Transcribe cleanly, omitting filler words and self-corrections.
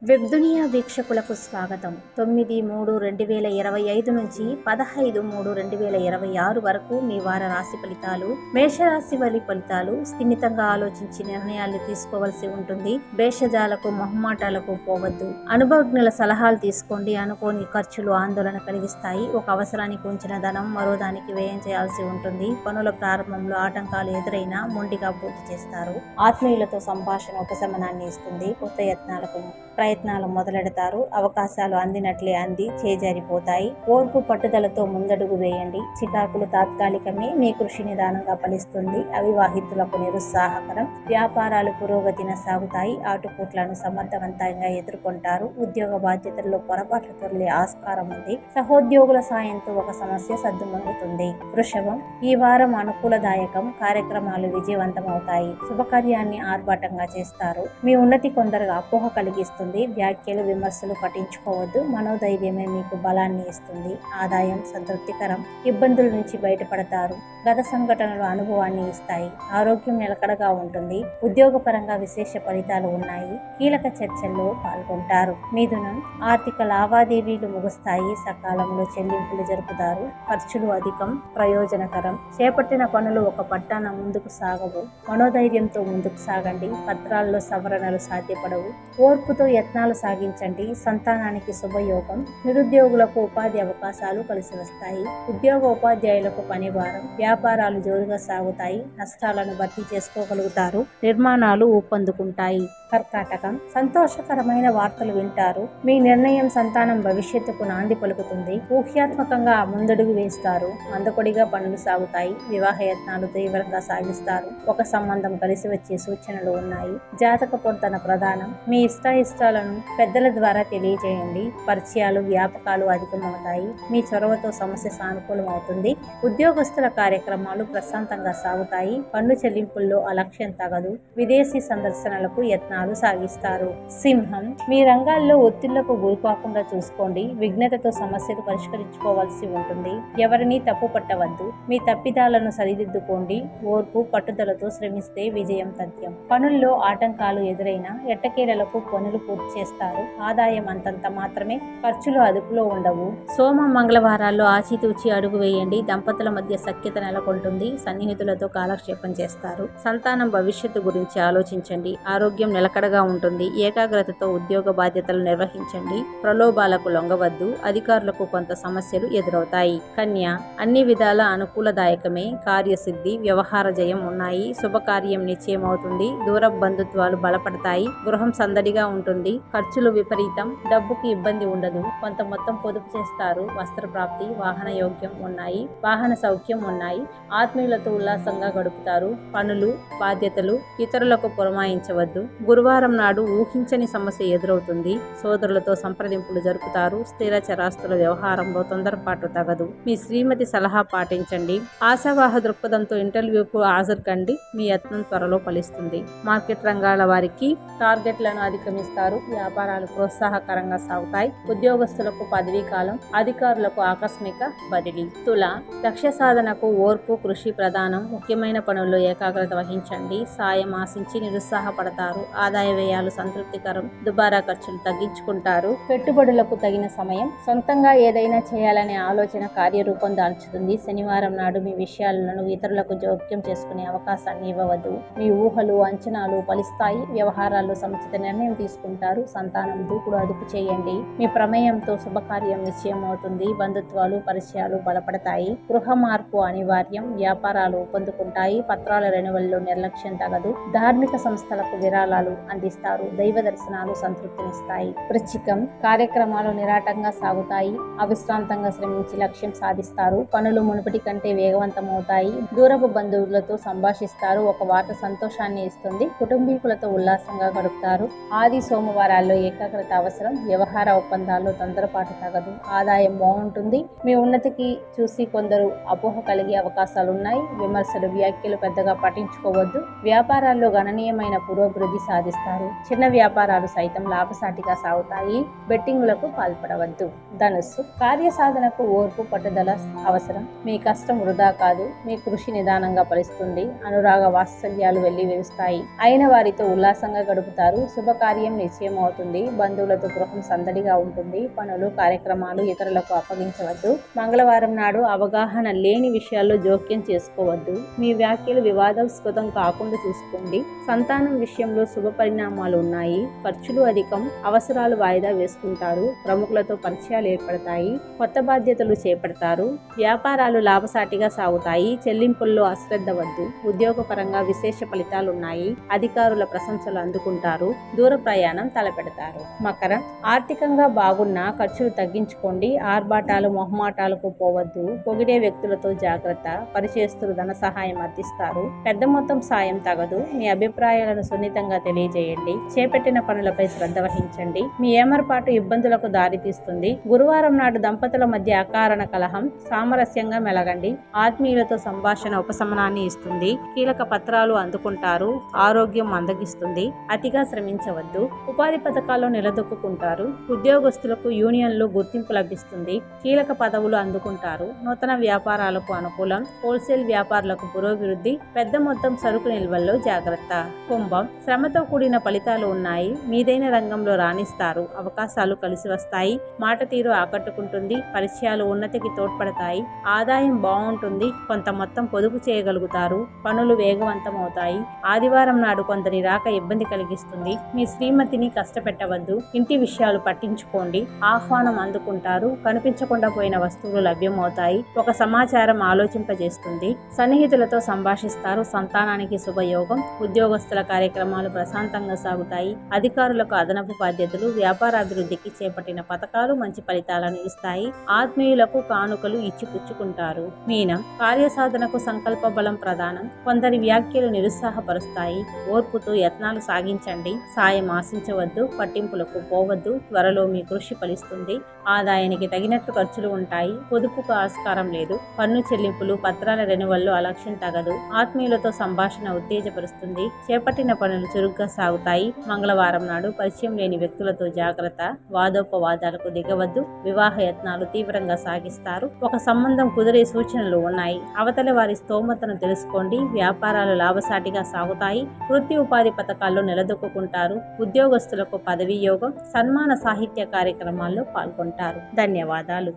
Web దునియా వీక్షకులకు స్వాగతం. 9/3/2025 నుంచి 15/3/2026 వరకు మీ వార రాశి ఫలితాలు. మేషరాశి వారి ఫలితాలు. స్థిమితంగా ఆలోచించి నిర్ణయాలు తీసుకోవాల్సి ఉంటుంది. భేషజాలకు మొహమాటాలకు పోవద్దు. అనుభవజ్ఞుల సలహాలు తీసుకోండి. అనుకోని ఖర్చులు ఆందోళన కలిగిస్తాయి. ఒక అవసరానికి ఉంచిన ధనం మరో దానికి వ్యయం చేయాల్సి ఉంటుంది. పనుల ప్రారంభంలో ఆటంకాలు ఎదురైనా మొండిగా పూర్తి చేస్తారు. ఆత్మీయులతో సంభాషణ ఉపశమనాన్ని ఇస్తుంది. కొత్త ప్రయత్నాలు మొదలెడతారు. అవకాశాలు అందినట్లే అంది చేజారిపోతాయి. ఓర్పు పట్టుదలతో ముందడుగు వేయండి. చికాకులు తాత్కాలికమే. మీ కృషి నిదానంగా ఫలిస్తుంది. అవివాహితులకు నిరుత్సాహకరం. వ్యాపారాలు పురోగతిన సాగుతాయి. ఆటుపోట్లను సమర్థవంతంగా ఎదుర్కొంటారు. ఉద్యోగ బాధ్యతల్లో పొరపాట్లు తొలగే ఆస్కారం ఉంది. సహోద్యోగుల సాయంతో ఒక సమస్య సద్దుమణుగుతుంది. వృషభం, ఈ వారం అనుకూలదాయకం. కార్యక్రమాలు విజయవంతమవుతాయి. శుభకార్యాన్ని ఆర్భాటంగా చేస్తారు. మీ ఉన్నతి కొందరుగా అపోహ కలిగిస్తుంది. వ్యాఖ్యలు విమర్శలు పట్టించుకోవద్దు. మనోధైర్యమే మీకు బలాన్ని ఇస్తుంది. ఆదాయం సంతృప్తికరం. ఇబ్బందుల నుంచి బయటపడతారు. గత సంఘటనలు అనుభవాన్ని ఇస్తాయి. ఆరోగ్యం నిలకడగా ఉంటుంది. ఉద్యోగపరంగా విశేష ఫలితాలు ఉన్నాయి. కీలక చర్చల్లో పాల్గొంటారు. మిథునం, ఆర్థిక లావాదేవీలు ముగుస్తాయి. సకాలంలో చెల్లింపులు జరుపుతారు. ఖర్చులు అధికం. ప్రయోజనకరం. చేపట్టిన పనులు ఒక పట్టాన ముందుకు సాగవు. మనోధైర్యంతో ముందుకు సాగండి. పత్రాల్లో సవరణలు సాధ్యపడవు. ఓర్పుతో యత్నాలు సాగించండి. సంతానానికి శుభయోగం. నిరుద్యోగులకు ఉపాధి అవకాశాలు కలిసి వస్తాయి. ఉద్యోగ ఉపాధ్యాయులకు పనిభారం. వ్యాపారాలు జోరుగా సాగుతాయి. నష్టాలను భర్తీ చేసుకోగలుగుతారు. నిర్మాణాలు ఊపందుకుంటాయి. కర్కాటకం, సంతోషకరమైన వార్తలు వింటారు. మీ నిర్ణయం సంతానం భవిష్యత్తుకు నాంది పలుకుతుంది. ఊహ్యాత్మకంగా ముందడుగు వేస్తారు. మందకొడిగా పనులు సాగుతాయి. వివాహ యత్నాలు తీవ్రంగా సాగిస్తారు. ఒక సంబంధం కలిసి వచ్చే సూచనలు ఉన్నాయి. జాతక పొంతన ప్రధానం. మీ ఇష్టాలను పెద్దల ద్వారా తెలియజేయండి. పరిచయాలు వ్యాపకాలు అధికమవుతాయి. మీ చొరవతో సమస్య సానుకూలం అవుతుంది. ఉద్యోగస్తుల కార్యక్రమాలు ప్రశాంతంగా సాగుతాయి. పన్ను చెల్లింపుల్లో అలక్ష్యం తగదు. విదేశీ సందర్శనలకు యత్నాలు సాగిస్తారు. సింహం, మీ రంగాల్లో ఒత్తిళ్లకు గురికాకుండా చూసుకోండి. విఘ్నతతో సమస్యలు పరిష్కరించుకోవాల్సి ఉంటుంది. ఎవరినీ తప్పు పట్టవద్దు. మీ తప్పిదాలను సరిదిద్దుకోండి. ఓర్పు పట్టుదలతో శ్రమిస్తే విజయం తథ్యం. పనుల్లో ఆటంకాలు ఎదురైనా ఎట్టకేలకు పనులు పూర్తి చేస్తారు. ఆదాయం అంతంత మాత్రమే. ఖర్చులు అదుపులో ఉండవు. సోమ మంగళవారాల్లో ఆచితూచి అడుగు వేయండి. దంపతుల మధ్య సఖ్యత నెలకొంటుంది. సన్నిహితులతో కాలక్షేపం చేస్తారు. సంతానం భవిష్యత్తు గురించి ఆలోచించండి. ఆరోగ్యం నిలకడగా ఉంటుంది. ఏకాగ్రతతో ఉద్యోగ బాధ్యతలు నిర్వహించండి. ప్రలోభాలకు లొంగవద్దు. అధికారులకు కొంత సమస్యలు ఎదురవుతాయి. కన్య, అన్ని విధాల అనుకూలదాయకమే. కార్యసిద్ధి, వ్యవహార జయం ఉన్నాయి. శుభకార్యం నిశ్చయమవుతుంది. దూర బంధుత్వాలు బలపడతాయి. గృహం సందడిగా ఉంటుంది. ఖర్చులు విపరీతం. డబ్బుకి ఇబ్బంది ఉండదు. కొంత మొత్తం పొదుపు చేస్తారు. వస్త్ర ప్రాప్తి, వాహన యోగ్యం ఉన్నాయి. వాహన సౌఖ్యం ఉన్నాయి. ఆత్మీయులతో ఉల్లాసంగా గడుపుతారు. పనులు, బాధ్యతలు ఇతరులకు పురమాయించవద్దు. గురువారం నాడు ఊహించని సమస్య ఎదురవుతుంది. సోదరులతో సంప్రదింపులు జరుపుతారు. స్థిర చరాస్తుల వ్యవహారంలో తొందరపాటు తగదు. మీ శ్రీమతి సలహా పాటించండి. ఆశావాహ దృక్పథంతో ఇంటర్వ్యూకు హాజరు కండి. మీ యత్నం త్వరలో ఫలిస్తుంది. మార్కెట్ రంగాల వారికి టార్గెట్లను అధిగమిస్తారు. వ్యాపారాలు ప్రోత్సాహకరంగా సాగుతాయి. ఉద్యోగస్తులకు పదవీ కాలం. అధికారులకు ఆకస్మిక బదిలీ. తుల, లక్ష్య సాధనకు ఓర్పు కృషి ప్రధానం. ముఖ్యమైన పనుల్లో ఏకాగ్రత వహించండి. సాయం ఆశించి నిరుత్సాహపడతారు. ఆదాయ వ్యయాలు సంతృప్తికరం. దుబారా ఖర్చులు తగ్గించుకుంటారు. పెట్టుబడులకు తగిన సమయం. సొంతంగా ఏదైనా చేయాలనే ఆలోచన కార్యరూపం దాల్చుతుంది. శనివారం నాడు మీ విషయాలను ఇతరులకు జోక్యం చేసుకునే అవకాశాన్ని ఇవ్వవద్దు. మీ ఊహలు అంచనాలు ఫలిస్తాయి. వ్యవహారాల్లో సముచిత నిర్ణయం తీసుకుంటారు. సంతానం దూకుడు అదుపు చేయండి. మీ ప్రమేయంతో శుభకార్యం నిశ్చయం అవుతుంది. బంధుత్వాలు పరిచయాలు బలపడతాయి. గృహ మార్పు అనివార్యం. వ్యాపారాలు ఊపందుకుంటాయి. పత్రాల రెన్యువల్లో నిర్లక్ష్యం తగదు. ధార్మిక సంస్థలకు విరాళాలు అందిస్తారు. దైవ దర్శనాలు సంతృప్తినిస్తాయి. వృశ్చికం, కార్యక్రమాలు నిరాటంగా సాగుతాయి. అవిశ్రాంతంగా శ్రమించి లక్ష్యం సాధిస్తారు. పనులు మునుపటి కంటే వేగవంతమవుతాయి. దూరపు బంధువులతో సంభాషిస్తారు. ఒక వార్త సంతోషాన్ని ఇస్తుంది. కుటుంబీకులతో ఉల్లాసంగా గడుపుతారు. ఆది సోమవారాల్లో ఏకాగ్రత అవసరం. వ్యవహార ఒప్పందాల్లో తొందరపాటు తగదు. ఆదాయం బాగుంటుంది. మీ ఉన్నతికి చూసి కొందరు అపోహ కలిగే అవకాశాలున్నాయి. విమర్శలు వ్యాఖ్యలు పెద్దగా పట్టించుకోవద్దు. వ్యాపారాల్లో గణనీయమైన పురోభివృద్ధి సాధిస్తారు. చిన్న వ్యాపారాలు సైతం లాభసాటిగా సాగుతాయి. బెట్టింగులకు పాల్పడవద్దు. ధనుస్సు, కార్యసాధనకు ఓర్పు పట్టుదల అవసరం. మీ కష్టం వృధా కాదు. మీ కృషి నిదానంగా ఫలిస్తుంది. అనురాగ వాత్సల్యాలు వెల్లివిరుస్తాయి. అయిన వారితో ఉల్లాసంగా గడుపుతారు. శుభకార్యం పరిచయం అవుతుంది. బంధువులతో గృహం సందడిగా ఉంటుంది. పనులు, కార్యక్రమాలు ఇతరులకు అప్పగించవద్దు. మంగళవారం నాడు అవగాహన లేని విషయాల్లో జోక్యం చేసుకోవద్దు. మీ వ్యాఖ్యలు వివాదాస్పదం కాకుండా చూసుకోండి. సంతానం విషయంలో శుభ పరిణామాలు ఉన్నాయి. ఖర్చులు అధికం. అవసరాలు వాయిదా వేసుకుంటారు. ప్రముఖులతో పరిచయాలు ఏర్పడతాయి. కొత్త బాధ్యతలు చేపడతారు. వ్యాపారాలు లాభసాటిగా సాగుతాయి. చెల్లింపుల్లో అశ్రద్ధ వద్దు. ఉద్యోగపరంగా విశేష ఫలితాలున్నాయి. అధికారుల ప్రశంసలు అందుకుంటారు. దూర ప్రయాణం తలపెడతారు. మకరం, ఆర్థికంగా బాగున్నా ఖర్చులు తగ్గించుకోండి. ఆర్భాటాలు, మొహమాటాలకు పోవద్దు. పొగిడే వ్యక్తులతో జాగ్రత్త. పరిచయస్తులు ధన సహాయం అందిస్తారు. పెద్ద మొత్తం సాయం తగదు. మీ అభిప్రాయాలను సున్నితంగా తెలియజేయండి. చేపట్టిన పనులపై శ్రద్ధ వహించండి. మీ ఏమరపాటు ఇబ్బందులకు దారితీస్తుంది. గురువారం నాడు దంపతుల మధ్య అకారణ కలహం. సామరస్యంగా మెలగండి. ఆత్మీయులతో సంభాషణ ఉపశమనాన్ని ఇస్తుంది. కీలక పత్రాలు అందుకుంటారు. ఆరోగ్యం మందగిస్తుంది. అతిగా శ్రమించవద్దు. ఉపాధి పథకాల్లో నిలదొక్కుంటారు. ఉద్యోగస్తులకు యూనియన్లు గుర్తింపు లభిస్తుంది. కీలక పదవులు అందుకుంటారు. నూతన వ్యాపారాలకు అనుకూలం. హోల్సేల్ వ్యాపారులకు పురోభివృద్ధి. పెద్ద మొత్తం సరుకు నిల్వల్లో జాగ్రత్త. కుంభం, శ్రమతో కూడిన ఫలితాలు ఉన్నాయి. మీదైన రంగంలో రాణిస్తారు. అవకాశాలు కలిసి వస్తాయి. మాట తీరు ఆకట్టుకుంటుంది. పరిచయాలు ఉన్నతికి తోడ్పడతాయి. ఆదాయం బాగుంటుంది. కొంత మొత్తం పొదుపు చేయగలుగుతారు. పనులు వేగవంతమవుతాయి. ఆదివారం నాడు కొందరి రాక ఇబ్బంది కలిగిస్తుంది. మీ శ్రీమతిని కష్టపెట్టవద్దు. ఇంటి విషయాలు పట్టించుకోండి. ఆహ్వానం అందుకుంటారు. కనిపించకుండా పోయిన వస్తువులు లభ్యమవుతాయి. ఒక సమాచారం ఆలోచింపజేస్తుంది. సన్నిహితులతో సంభాషిస్తారు. సంతానానికి శుభయోగం. ఉద్యోగస్తుల కార్యక్రమాలు ప్రశాంతంగా సాగుతాయి. అధికారులకు అదనపు బాధ్యతలు. వ్యాపారాభివృద్ధికి చేపట్టిన పథకాలు మంచి ఫలితాలను ఇస్తాయి. ఆత్మీయులకు కానుకలు ఇచ్చి పుచ్చుకుంటారు. మీనం, కార్యసాధనకు సంకల్ప బలం ప్రధానం. కొందరి వ్యాఖ్యలు నిరుత్సాహపరుస్తాయి. ఓర్పుతో యత్నాలు సాగించండి. సాయం ఆశించవద్దు. పట్టింపులకు పోవద్దు. త్వరలో మీ కృషి ఫలిస్తుంది. ఆదాయానికి తగినట్లు ఖర్చులు ఉంటాయి. పొదుపుకు ఆస్కారం లేదు. పన్ను చెల్లింపులు, పత్రాల రెన్యువల్లో అలక్ష్యం తగదు. ఆత్మీయులతో సంభాషణ ఉత్తేజపరుస్తుంది. చేపట్టిన పనులు చురుగ్గా సాగుతాయి. మంగళవారం నాడు పరిచయం లేని వ్యక్తులతో జాగ్రత్త. వాదోపవాదాలకు దిగవద్దు. వివాహ యత్నాలు తీవ్రంగా సాగిస్తారు. ఒక సంబంధం కుదిరే సూచనలు ఉన్నాయి. అవతలి వారి స్తోమతను తెలుసుకోండి. వ్యాపారాలు లాభసాటిగా సాగుతాయి. వృత్తి ఉపాధి పథకాల్లో నిలదొక్కుంటారు. ఉద్యోగస్తులకు పదవీ యోగం. సన్మాన సాహిత్య కార్యక్రమాల్లో పాల్గొంటారు. ధన్యవాదాలు.